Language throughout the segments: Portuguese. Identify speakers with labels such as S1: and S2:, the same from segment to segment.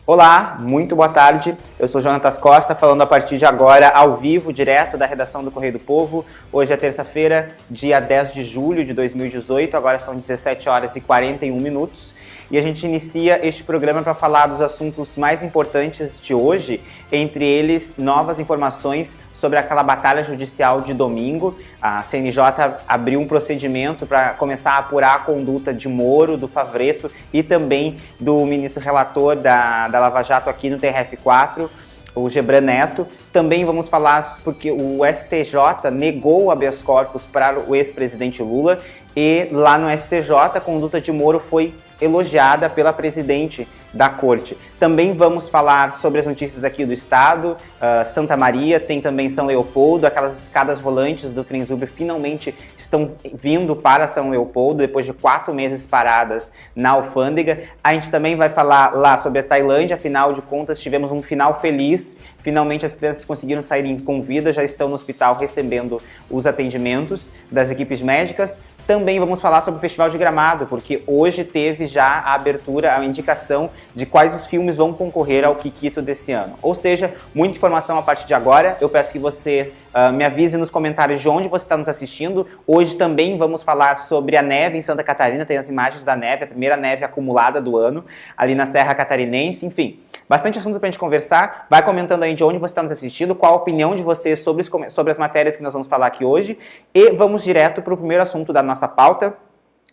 S1: Olá, muito boa tarde. Eu sou Jonatas Costa, falando a partir de agora, ao vivo, direto da redação do Correio do Povo. Hoje é terça-feira, dia 10 de julho de 2018, agora são 17 horas e 41 minutos. E a gente inicia este programa para falar dos assuntos mais importantes de hoje, entre eles novas informações sobre aquela batalha judicial de domingo. A CNJ abriu um procedimento para começar a apurar a conduta de Moro, do Favreto e também do ministro relator da Lava Jato aqui no TRF4, o Gebran Neto. Também vamos falar porque o STJ negou o habeas corpus para o ex-presidente Lula e lá no STJ a conduta de Moro foi elogiada pela presidente da corte. Também vamos falar sobre as notícias aqui do estado, Santa Maria, tem também São Leopoldo, aquelas escadas rolantes do Transurb finalmente estão vindo para São Leopoldo, depois de 4 meses paradas na alfândega. A gente também vai falar lá sobre a Tailândia, afinal de contas tivemos um final feliz, finalmente as crianças conseguiram sair com vida, já estão no hospital recebendo os atendimentos das equipes médicas. Também vamos falar sobre o Festival de Gramado, porque hoje teve já a abertura, a indicação de quais os filmes vão concorrer ao Kikito desse ano. Ou seja, muita informação a partir de agora. Eu peço que você me avise nos comentários de onde você está nos assistindo. Hoje também vamos falar sobre a neve em Santa Catarina, tem as imagens da neve, a primeira neve acumulada do ano, ali na Serra Catarinense, enfim. Bastante assunto para a gente conversar. Vai comentando aí de onde você está nos assistindo, qual a opinião de vocês sobre as matérias que nós vamos falar aqui hoje. E vamos direto para o primeiro assunto da nossa pauta,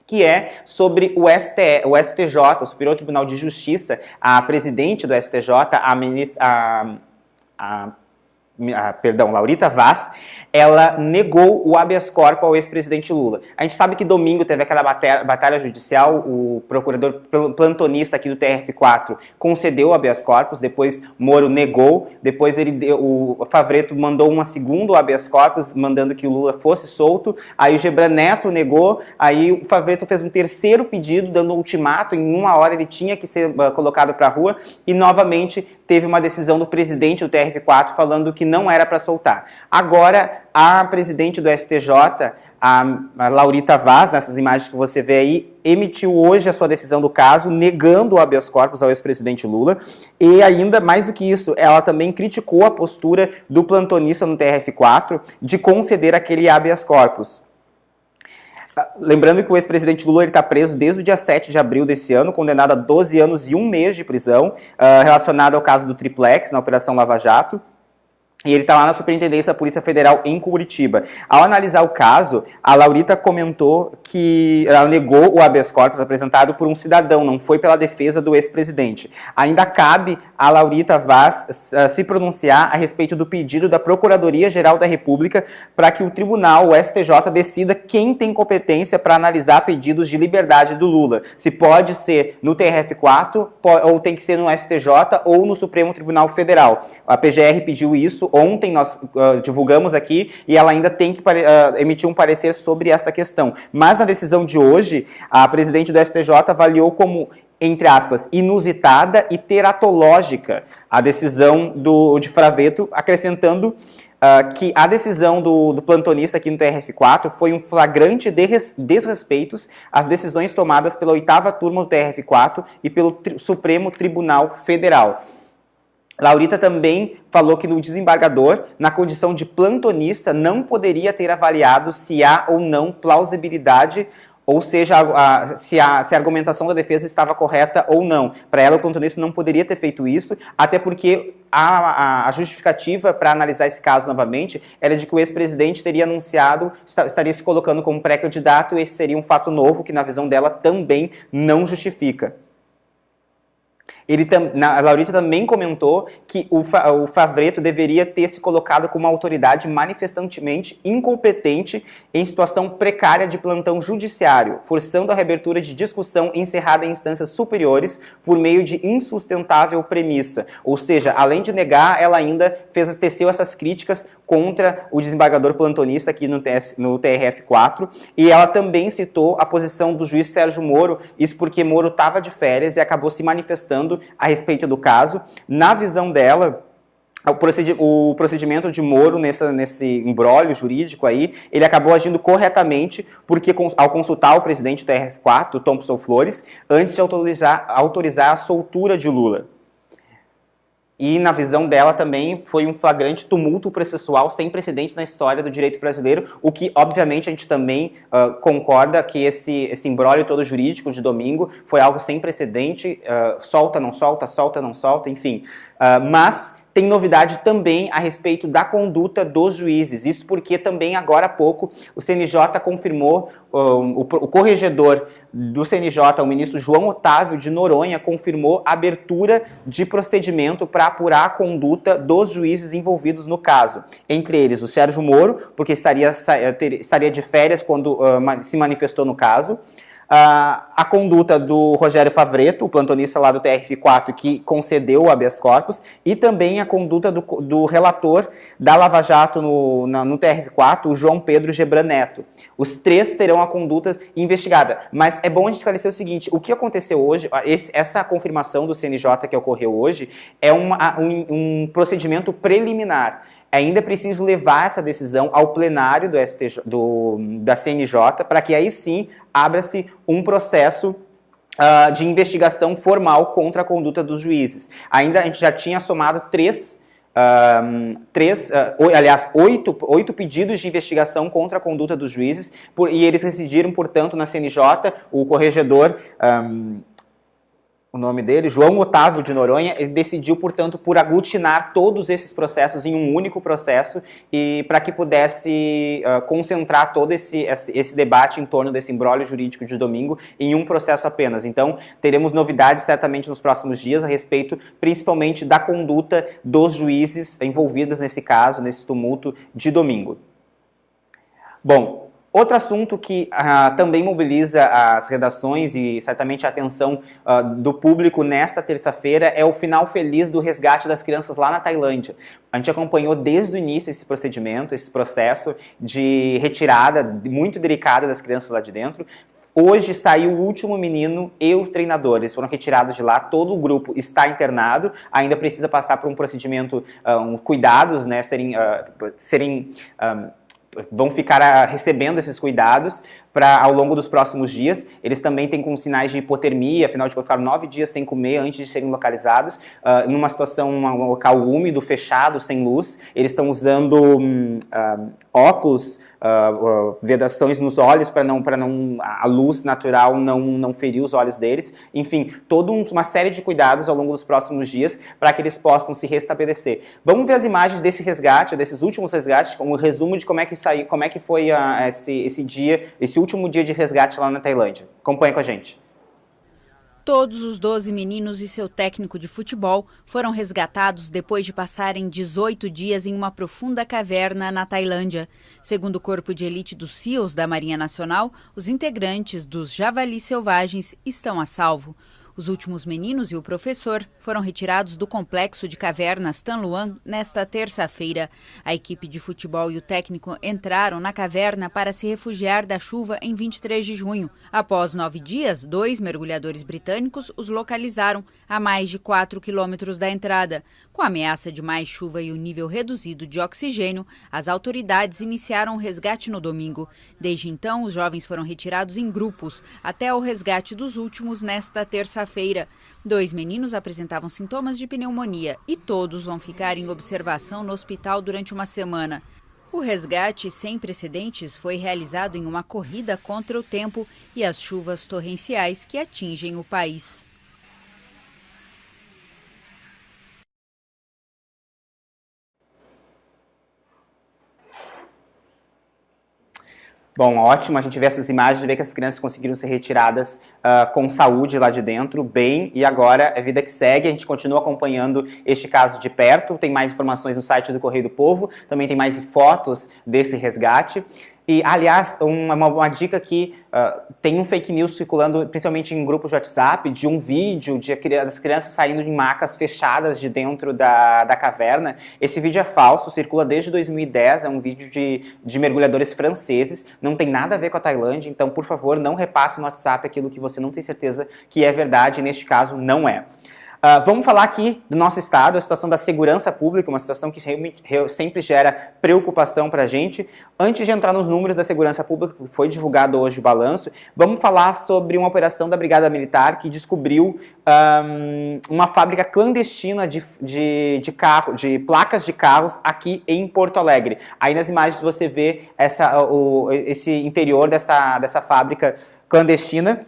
S1: que é sobre o STJ, o Superior Tribunal de Justiça. A presidente do STJ, Laurita Vaz, ela negou o habeas corpus ao ex-presidente Lula. A gente sabe que domingo teve aquela batalha judicial, o procurador plantonista aqui do TRF4 concedeu o habeas corpus, depois Moro negou, depois o Favreto mandou uma segunda habeas corpus, mandando que o Lula fosse solto, aí o Gebran Neto negou, aí o Favreto fez um terceiro pedido, dando um ultimato, em 1 hora ele tinha que ser colocado para a rua, e novamente teve uma decisão do presidente do TRF4 falando que não era para soltar. Agora, a presidente do STJ, a Laurita Vaz, nessas imagens que você vê aí, emitiu hoje a sua decisão do caso, negando o habeas corpus ao ex-presidente Lula, e ainda mais do que isso, ela também criticou a postura do plantonista no TRF4 de conceder aquele habeas corpus. Lembrando que o ex-presidente Lula está preso desde o dia 7 de abril desse ano, condenado a 12 anos e 1 mês de prisão, relacionado ao caso do Triplex, na Operação Lava Jato. E ele está lá na Superintendência da Polícia Federal em Curitiba. Ao analisar o caso, a Laurita comentou que ela negou o habeas corpus apresentado por um cidadão, não foi pela defesa do ex-presidente. Ainda cabe a Laurita Vaz se pronunciar a respeito do pedido da Procuradoria-Geral da República para que o tribunal, o STJ, decida quem tem competência para analisar pedidos de liberdade do Lula. Se pode ser no TRF4, ou tem que ser no STJ ou no Supremo Tribunal Federal. A PGR pediu isso. Ontem nós divulgamos aqui e ela ainda tem que emitir um parecer sobre esta questão. Mas na decisão de hoje, a presidente do STJ avaliou como, entre aspas, inusitada e teratológica a decisão de Favreto, acrescentando que a decisão do plantonista aqui no TRF4 foi um flagrante desrespeitos às decisões tomadas pela 8ª turma do TRF4 e pelo Supremo Tribunal Federal. Laurita também falou que o desembargador, na condição de plantonista, não poderia ter avaliado se há ou não plausibilidade, ou seja, se a argumentação da defesa estava correta ou não. Para ela, o plantonista não poderia ter feito isso, até porque a justificativa para analisar esse caso novamente era de que o ex-presidente teria anunciado, estaria se colocando como pré-candidato, e esse seria um fato novo que, na visão dela, também não justifica. A Laurita também comentou que o Favreto deveria ter se colocado como uma autoridade manifestantemente incompetente em situação precária de plantão judiciário, forçando a reabertura de discussão encerrada em instâncias superiores por meio de insustentável premissa. Ou seja, além de negar, ela ainda teceu essas críticas contra o desembargador plantonista aqui no TRF4, e ela também citou a posição do juiz Sérgio Moro, isso porque Moro estava de férias e acabou se manifestando a respeito do caso. Na visão dela, o procedimento de Moro nesse imbróglio jurídico aí, ele acabou agindo corretamente, porque ao consultar o presidente do TRF4, Thompson Flores, antes de autorizar a soltura de Lula. E, na visão dela, também foi um flagrante tumulto processual sem precedentes na história do direito brasileiro, o que, obviamente, a gente também concorda que esse imbróglio todo jurídico de domingo foi algo sem precedente, solta, não solta, solta, não solta, enfim. Mas tem novidade também a respeito da conduta dos juízes. Isso porque também, agora há pouco, o CNJ confirmou, o corregedor do CNJ, o ministro João Otávio de Noronha, confirmou a abertura de procedimento para apurar a conduta dos juízes envolvidos no caso. Entre eles, o Sérgio Moro, porque estaria de férias quando se manifestou no caso. A conduta do Rogério Favretto, o plantonista lá do TRF4, que concedeu o habeas corpus, e também a conduta do relator da Lava Jato no TRF4, o João Pedro Gebran Neto. Os três terão a conduta investigada. Mas é bom a gente esclarecer o seguinte, o que aconteceu hoje, essa confirmação do CNJ que ocorreu hoje, é um procedimento preliminar. Ainda é preciso levar essa decisão ao plenário da CNJ, para que aí sim abra-se um processo de investigação formal contra a conduta dos juízes. Ainda a gente já tinha somado oito pedidos de investigação contra a conduta dos juízes, e eles decidiram, portanto, na CNJ, o corregedor... o nome dele, João Otávio de Noronha, ele decidiu, portanto, por aglutinar todos esses processos em um único processo e para que pudesse concentrar todo esse debate em torno desse imbróglio jurídico de domingo em um processo apenas. Então, teremos novidades certamente nos próximos dias a respeito, principalmente, da conduta dos juízes envolvidos nesse caso, nesse tumulto de domingo. Bom, outro assunto que também mobiliza as redações e certamente a atenção do público nesta terça-feira é o final feliz do resgate das crianças lá na Tailândia. A gente acompanhou desde o início esse procedimento, esse processo de retirada muito delicada das crianças lá de dentro. Hoje saiu o último menino e o treinador, eles foram retirados de lá, todo o grupo está internado, ainda precisa passar por um procedimento, cuidados, né, vão ficar recebendo esses cuidados ao longo dos próximos dias. Eles também têm com sinais de hipotermia, afinal de contas ficaram 9 dias sem comer antes de serem localizados, numa situação, um local úmido, fechado, sem luz. Eles estão usando óculos, vedações nos olhos para a luz natural não ferir os olhos deles. Enfim, toda uma série de cuidados ao longo dos próximos dias para que eles possam se restabelecer. Vamos ver as imagens desse resgate, desses últimos resgates, um resumo de como é que foi esse último dia de resgate lá na Tailândia. Acompanhe com a gente.
S2: Todos os 12 meninos e seu técnico de futebol foram resgatados depois de passarem 18 dias em uma profunda caverna na Tailândia. Segundo o Corpo de Elite dos SEALs da Marinha Nacional, os integrantes dos Javalis Selvagens estão a salvo. Os últimos meninos e o professor foram retirados do complexo de cavernas Tan Luang nesta terça-feira. A equipe de futebol e o técnico entraram na caverna para se refugiar da chuva em 23 de junho. Após 9 dias, 2 mergulhadores britânicos os localizaram a mais de 4 quilômetros da entrada. Com a ameaça de mais chuva e o nível reduzido de oxigênio, as autoridades iniciaram o resgate no domingo. Desde então, os jovens foram retirados em grupos até o resgate dos últimos nesta terça-feira. 2 meninos apresentavam sintomas de pneumonia e todos vão ficar em observação no hospital durante uma semana. O resgate sem precedentes foi realizado em uma corrida contra o tempo e as chuvas torrenciais que atingem o país.
S1: Bom, ótimo a gente ver essas imagens, ver que as crianças conseguiram ser retiradas com saúde lá de dentro, bem, e agora é vida que segue, a gente continua acompanhando este caso de perto, tem mais informações no site do Correio do Povo, também tem mais fotos desse resgate. E, aliás, uma dica aqui, tem um fake news circulando, principalmente em grupos de WhatsApp, de um vídeo das crianças saindo em macas fechadas de dentro da caverna. Esse vídeo é falso, circula desde 2010, é um vídeo de mergulhadores franceses, não tem nada a ver com a Tailândia, então, por favor, não repasse no WhatsApp aquilo que você não tem certeza que é verdade, e neste caso, não é. Vamos falar aqui do nosso estado, a situação da segurança pública, uma situação que sempre gera preocupação para a gente. Antes de entrar nos números da segurança pública, que foi divulgado hoje o balanço, vamos falar sobre uma operação da Brigada Militar que descobriu uma fábrica clandestina de placas de carros aqui em Porto Alegre. Aí nas imagens você vê esse interior dessa fábrica clandestina,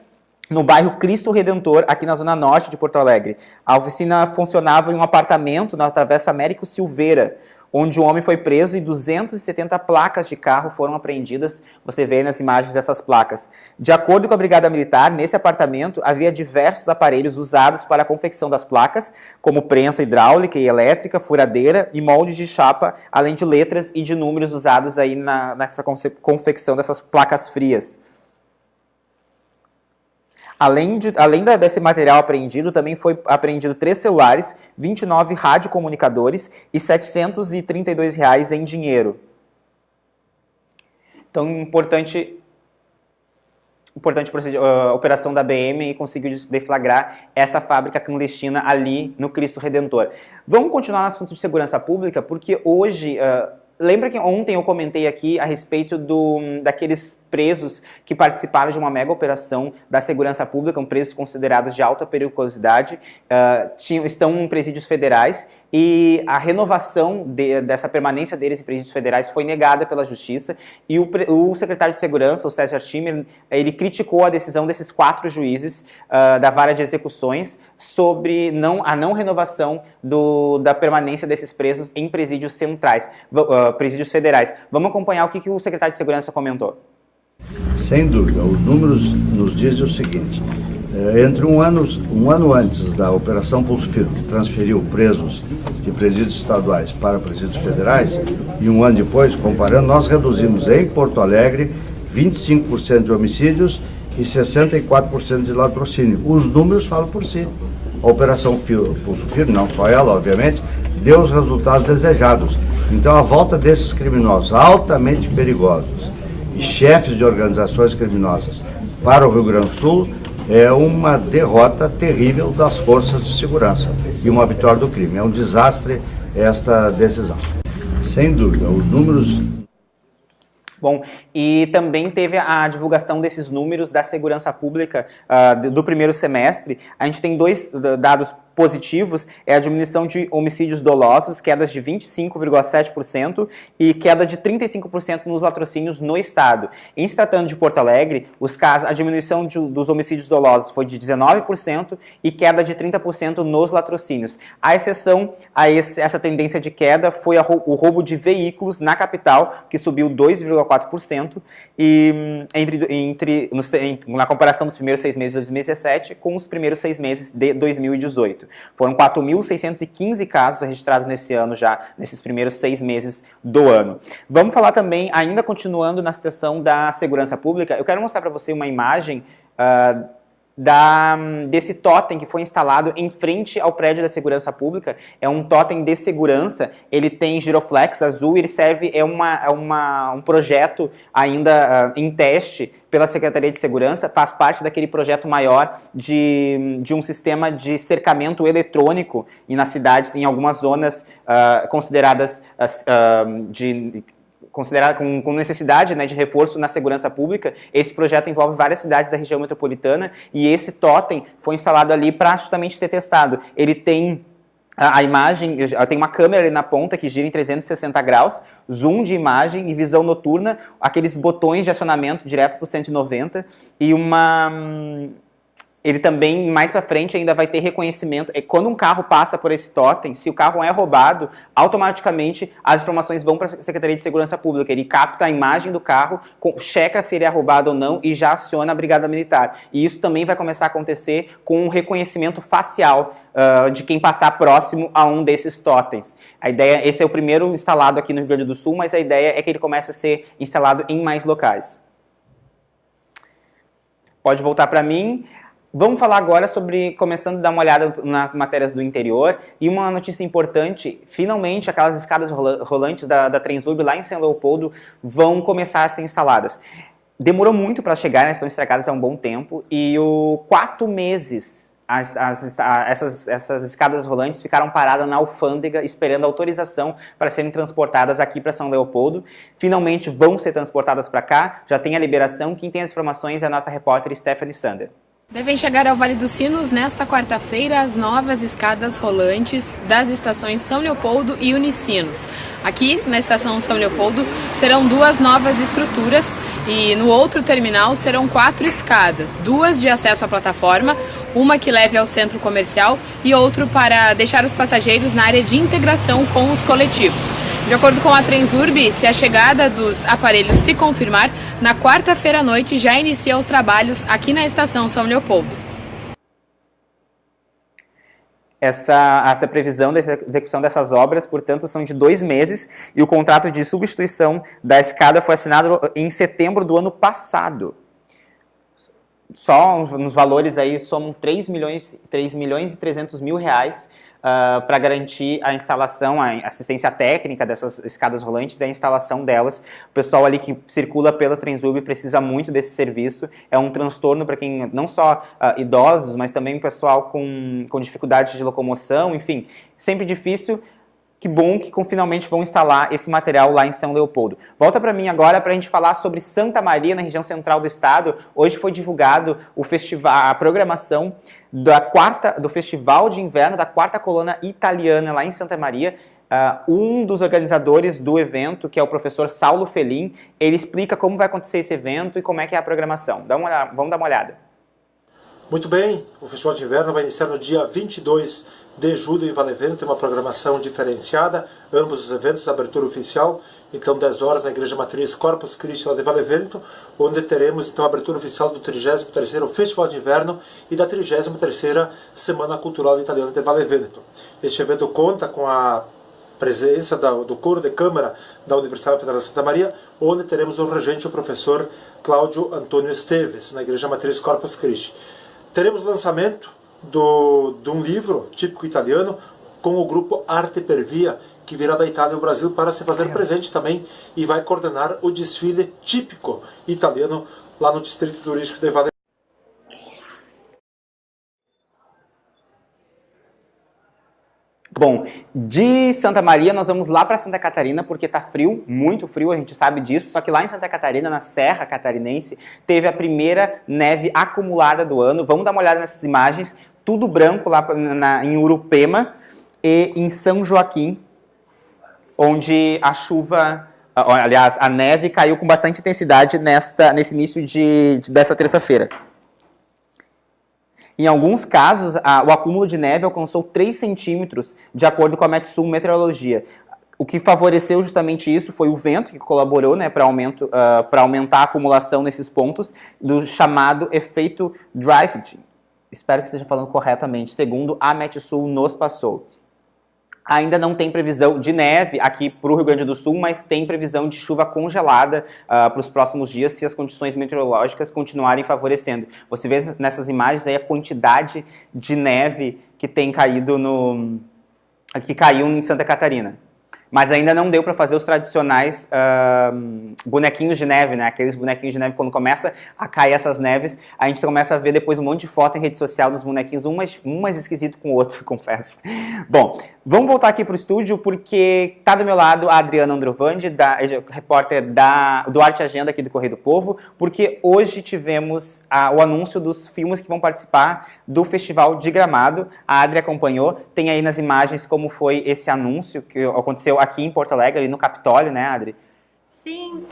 S1: no bairro Cristo Redentor, aqui na zona norte de Porto Alegre. A oficina funcionava em um apartamento na Travessa Américo Silveira, onde um homem foi preso e 270 placas de carro foram apreendidas. Você vê nas imagens dessas placas. De acordo com a Brigada Militar, nesse apartamento havia diversos aparelhos usados para a confecção das placas, como prensa hidráulica e elétrica, furadeira e moldes de chapa, além de letras e de números usados aí nessa confecção dessas placas frias. Além desse material apreendido, também foi apreendido 3 celulares, 29 radiocomunicadores e R$ 732 em dinheiro. Então, importante a operação da BM e conseguiu deflagrar essa fábrica clandestina ali no Cristo Redentor. Vamos continuar no assunto de segurança pública, porque hoje... lembra que ontem eu comentei aqui a respeito daqueles presos que participaram de uma mega operação da segurança pública, presos considerados de alta periculosidade, estão em presídios federais, e a renovação dessa permanência deles em presídios federais foi negada pela Justiça, e o secretário de Segurança, o César Schimmer, ele criticou a decisão desses 4 juízes da Vara de Execuções sobre a não renovação da permanência desses presos em presídios centrais, presídios federais. Vamos acompanhar o que o secretário de Segurança comentou.
S3: Sem dúvida, os números nos dizem o seguinte: entre um ano antes da Operação Pulso Firme, que transferiu presos de presídios estaduais para presídios federais, e um ano depois, comparando, nós reduzimos em Porto Alegre 25% de homicídios e 64% de latrocínio. Os números falam por si. A Operação Pulso Firme, não só ela, obviamente, deu os resultados desejados. Então, a volta desses criminosos altamente perigosos e chefes de organizações criminosas para o Rio Grande do Sul é uma derrota terrível das forças de segurança e uma vitória do crime. É um desastre esta decisão. Sem dúvida, os números...
S1: Bom, e também teve a divulgação desses números da segurança pública do primeiro semestre. A gente tem 2 dados positivos, é a diminuição de homicídios dolosos, quedas de 25,7% e queda de 35% nos latrocínios no estado. Em se tratando de Porto Alegre, a diminuição dos homicídios dolosos foi de 19% e queda de 30% nos latrocínios. A exceção a essa tendência de queda foi o roubo de veículos na capital, que subiu 2,4%, e na comparação dos primeiros 6 meses de 2017 com os primeiros 6 meses de 2018. Foram 4.615 casos registrados nesse ano já, nesses primeiros 6 meses do ano. Vamos falar também, ainda continuando na situação da segurança pública, eu quero mostrar para você uma imagem desse totem que foi instalado em frente ao prédio da segurança pública. É um totem de segurança, ele tem giroflex azul, ele serve, um projeto ainda em teste pela Secretaria de Segurança, faz parte daquele projeto maior de um sistema de cercamento eletrônico e nas cidades, em algumas zonas consideradas com necessidade, né, de reforço na segurança pública. Esse projeto envolve várias cidades da região metropolitana e esse totem foi instalado ali para justamente ser testado. Ele tem a imagem, tem uma câmera ali na ponta que gira em 360 graus, zoom de imagem e visão noturna, aqueles botões de acionamento direto para o 190 e ele também, mais para frente, ainda vai ter reconhecimento. Quando um carro passa por esse totem, se o carro é roubado, automaticamente as informações vão para a Secretaria de Segurança Pública. Ele capta a imagem do carro, checa se ele é roubado ou não e já aciona a Brigada Militar. E isso também vai começar a acontecer com um reconhecimento facial de quem passar próximo a um desses totens. A ideia, esse é o primeiro instalado aqui no Rio Grande do Sul, mas a ideia é que ele comece a ser instalado em mais locais. Pode voltar para mim. Vamos falar agora começando a dar uma olhada nas matérias do interior, e uma notícia importante: finalmente aquelas escadas rolantes da Transurb lá em São Leopoldo vão começar a ser instaladas. Demorou muito para chegar, né? Estão estragadas há um bom tempo, e 4 meses essas escadas rolantes ficaram paradas na alfândega esperando autorização para serem transportadas aqui para São Leopoldo. Finalmente vão ser transportadas para cá, já tem a liberação. Quem tem as informações é a nossa repórter Stephanie Sander.
S4: Devem chegar ao Vale dos Sinos nesta quarta-feira as novas escadas rolantes das estações São Leopoldo e Unicinos. Aqui na estação São Leopoldo serão 2 novas estruturas e no outro terminal serão 4 escadas, 2 de acesso à plataforma, uma que leve ao centro comercial e outro para deixar os passageiros na área de integração com os coletivos. De acordo com a Transurb, se a chegada dos aparelhos se confirmar, na quarta-feira à noite já inicia os trabalhos aqui na estação São Leopoldo.
S1: Essa previsão da execução dessas obras, portanto, são de 2 meses e o contrato de substituição da escada foi assinado em setembro do ano passado. Só nos valores aí somam 3 milhões e 300 mil reais para garantir a instalação, a assistência técnica dessas escadas rolantes e a instalação delas. O pessoal ali que circula pela Transurb precisa muito desse serviço. É um transtorno para quem, não só idosos, mas também o pessoal com dificuldade de locomoção, enfim, sempre difícil. Que bom que finalmente vão instalar esse material lá em São Leopoldo. Volta para mim agora para a gente falar sobre Santa Maria, na região central do estado. Hoje foi divulgado a programação do Festival de Inverno da 4ª Colônia Italiana lá em Santa Maria. Um dos organizadores do evento, que é o professor Saulo Felim, ele explica como vai acontecer esse evento e como é que é a programação. Vamos dar uma olhada.
S5: Muito bem, o Festival de Inverno vai iniciar no dia 22 de julho em Vale Vento, tem uma programação diferenciada, ambos os eventos, a abertura oficial, então 10 horas na Igreja Matriz Corpus Christi lá de Vale Vento, onde teremos então a abertura oficial do 33º Festival de Inverno e da 33ª Semana Cultural Italiana de Vale Vento. Este evento conta com a presença do coro de câmara da Universidade Federal de Santa Maria, onde teremos o regente, o professor Cláudio Antônio Esteves, na Igreja Matriz Corpus Christi. Teremos o lançamento de um livro típico italiano com o grupo Arte per Via, que virá da Itália ao Brasil para se fazer presente também e vai coordenar o desfile típico italiano lá no Distrito Turístico de Vale.
S1: Bom, de Santa Maria nós vamos lá para Santa Catarina porque tá frio, muito frio, a gente sabe disso, só que lá em Santa Catarina, na Serra Catarinense, teve a primeira neve acumulada do ano. Vamos dar uma olhada nessas imagens, tudo branco lá em Urupema e em São Joaquim, onde a chuva, aliás, a neve caiu com bastante intensidade nesse início dessa terça-feira. Em alguns casos, o acúmulo de neve alcançou 3 centímetros, de acordo com a Metsul Meteorologia. O que favoreceu justamente isso foi o vento, que colaborou, né, para aumentar a acumulação nesses pontos, do chamado efeito drifting. Espero que esteja falando corretamente, segundo a Metsul nos passou. Ainda não tem previsão de neve aqui para o Rio Grande do Sul, mas tem previsão de chuva congelada para os próximos dias se as condições meteorológicas continuarem favorecendo. Você vê nessas imagens aí a quantidade de neve que tem caído que caiu em Santa Catarina. Mas ainda não deu para fazer os tradicionais bonequinhos de neve, né? Aqueles bonequinhos de neve, quando começa a cair essas neves, a gente começa a ver depois um monte de foto em rede social dos bonequinhos, um mais esquisito com o outro, confesso. Bom, vamos voltar aqui para o estúdio, porque está do meu lado a Adriana Androvandi, repórter do Arte Agenda aqui do Correio do Povo, porque hoje tivemos o anúncio dos filmes que vão participar do Festival de Gramado. A Adri acompanhou, tem aí nas imagens como foi esse anúncio que aconteceu aqui em Porto Alegre, ali no Capitólio, né, Adri?
S6: Sim,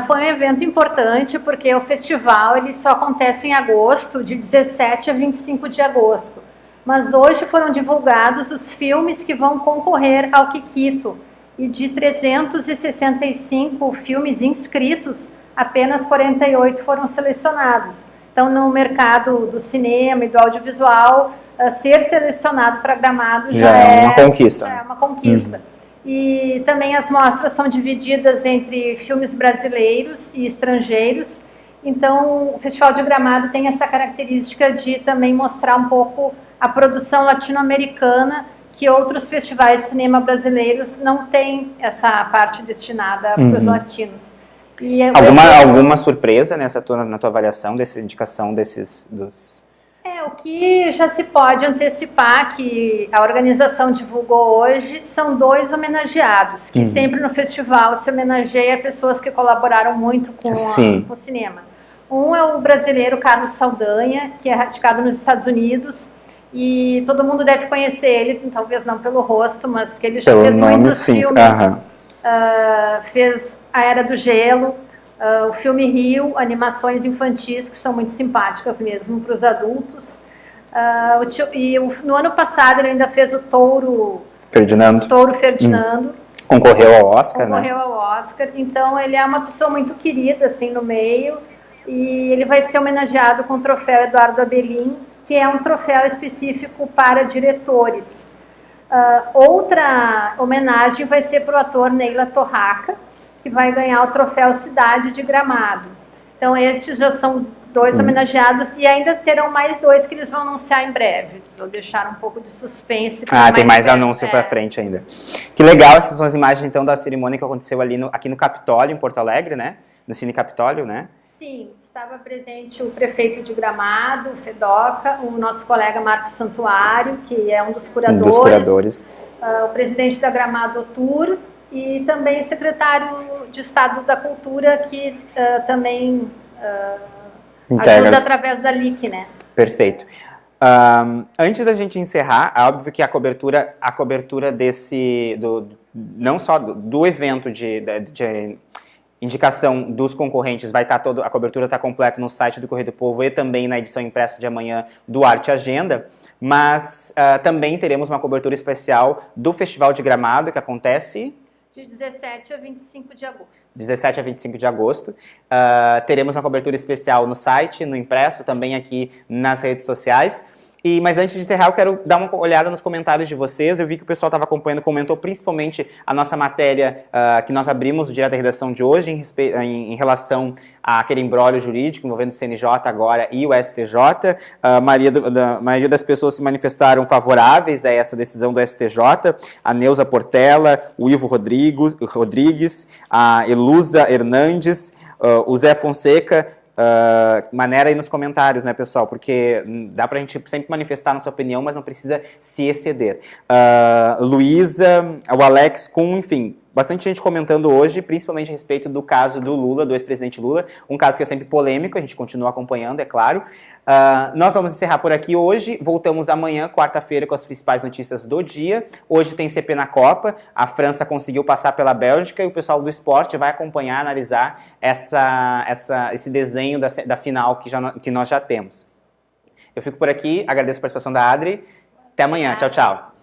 S6: foi um evento importante porque o festival ele só acontece em agosto, de 17 a 25 de agosto. Mas hoje foram divulgados os filmes que vão concorrer ao Kikito. E de 365 filmes inscritos, apenas 48 foram selecionados. Então, no mercado do cinema e do audiovisual, ser selecionado para Gramado já é
S1: uma conquista.
S6: É uma conquista. E também as mostras são divididas entre filmes brasileiros e estrangeiros. Então, o Festival de Gramado tem essa característica de também mostrar um pouco a produção latino-americana, que outros festivais de cinema brasileiros não têm essa parte destinada para os latinos. E
S1: alguma surpresa na tua avaliação dessa indicação dos...
S6: O que já se pode antecipar, que a organização divulgou hoje, são 2 homenageados, que sempre no festival se homenageia pessoas que colaboraram muito com o cinema. Um é o brasileiro Carlos Saldanha, que é radicado nos Estados Unidos, e todo mundo deve conhecer ele, talvez não pelo rosto, mas porque ele já fez muitos filmes. Fez A Era do Gelo, o filme Rio, animações infantis que são muito simpáticas mesmo para os adultos. No ano passado ele ainda fez o Touro Ferdinando.
S1: Concorreu ao Oscar,
S6: Concorreu ao Oscar. Então ele é uma pessoa muito querida assim no meio, e ele vai ser homenageado com o troféu Eduardo Abelim, que é um troféu específico para diretores. Outra homenagem vai ser para o ator Neila Torraca, que vai ganhar o troféu Cidade de Gramado. Então estes já são 2 homenageados, e ainda terão mais 2 que eles vão anunciar em breve. Vou deixar um pouco de suspense.
S1: Tem mais anúncio para frente ainda. Que legal, essas são as imagens então da cerimônia que aconteceu ali aqui no Capitólio, em Porto Alegre, né? No Cine Capitólio, né?
S6: Sim, estava presente o prefeito de Gramado, o Fedoca, o nosso colega Marcos Santuário, que é um dos curadores. O presidente da Gramado Tour, e também o secretário de Estado da Cultura, que também ajuda através da LIC, né?
S1: Perfeito. Antes da gente encerrar, é óbvio que a cobertura desse, não só do evento de indicação dos concorrentes, a cobertura está completa no site do Correio do Povo e também na edição impressa de amanhã do Arte Agenda, mas também teremos uma cobertura especial do Festival de Gramado, que acontece
S6: de 17 a 25 de agosto.
S1: 17 a 25 de agosto. Teremos uma cobertura especial no site, no impresso, também aqui nas redes sociais. Mas antes de encerrar, eu quero dar uma olhada nos comentários de vocês. Eu vi que o pessoal estava acompanhando, comentou principalmente a nossa matéria que nós abrimos, o Direto da Redação de hoje, em relação àquele imbróglio jurídico envolvendo o CNJ agora e o STJ. A maioria das pessoas se manifestaram favoráveis a essa decisão do STJ. A Neuza Portela, o Ivo Rodrigues, a Elusa Hernandes, o Zé Fonseca. Maneira aí nos comentários, né, pessoal? Porque dá pra gente sempre manifestar nossa opinião, mas não precisa se exceder. Luísa, o Alex Kuhn, enfim, bastante gente comentando hoje, principalmente a respeito do caso do Lula, do ex-presidente Lula, um caso que é sempre polêmico, a gente continua acompanhando, é claro. Nós vamos encerrar por aqui hoje, voltamos amanhã, quarta-feira, com as principais notícias do dia. Hoje tem CP na Copa, a França conseguiu passar pela Bélgica e o pessoal do esporte vai acompanhar, analisar esse desenho da final que nós já temos. Eu fico por aqui, agradeço a participação da Adri, até amanhã, tchau, tchau.